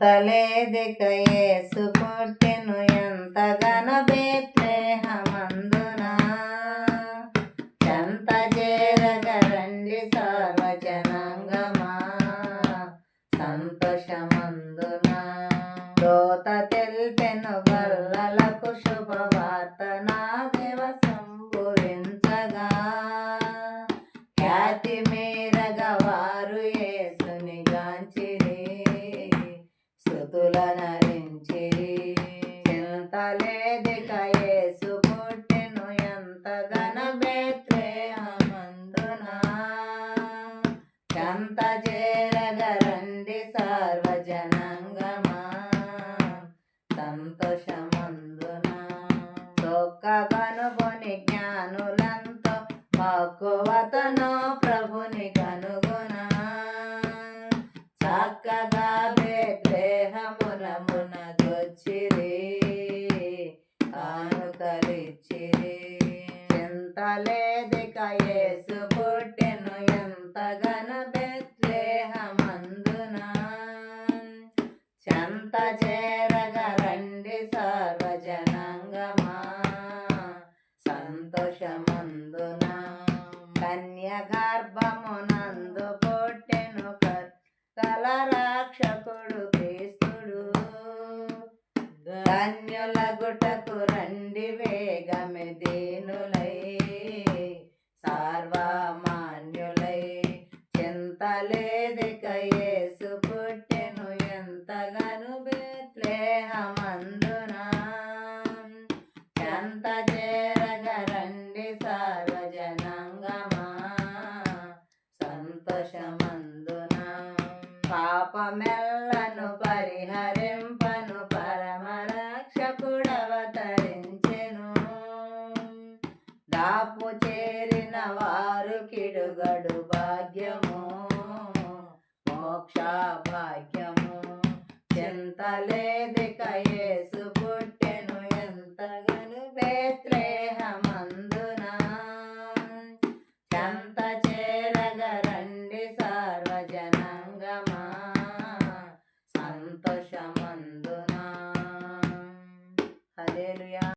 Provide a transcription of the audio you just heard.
తలేదిక యేసు పుట్టెను ఎంతగన బేత్లెహేమందున చెంత చేరగ రండి సర్వజనాంగమా సంతోషమందున దోత తెల్పెను గొల్లలకు శుభవార్త నా దేవ సంభవించగా ఖ్యాతి మీరగా వారు యేసుని గాంచిరి స్తుతులనరించిరి చింతలేదిక యేసు పుట్టెను ఎంతగన బేత్లెహేమందున చెంత చేరగ రండి సర్వజనాంగమా సంతోషమందున చొక్కగనుగొని జ్ఞానులంతో మక్కువతను ప్రభుని కనుగొన చక్కగా బేత్లెహేమున దొచ్చిరి కానుకలిచ్చిరి చింతలేదిక యేసు పుట్టెను ఎంతగన బేత్లెహేమందున చెంత చేరగ రండి సర్వజనాంగమా సంతోషమందున కన్య గర్భమునందు పుట్టెను కల రక్షకుడు క్రీస్తుడు ధన్యులగుటకు రండి వేగమే దీనులై సర్వమాన్యులై చింతలేదిక యేసు పుట్టెను ఎంతగను బేత్లెహేమందున చెంత చేరగ రండి సర్వజనాంగమా సంతోషమందున పాపమెల్లను పరిహరింపను పరమరక్షకుడవతరించెను దాపు చేరిన వారు కిడుగడు భాగ్యము మోక్ష భాగ్యం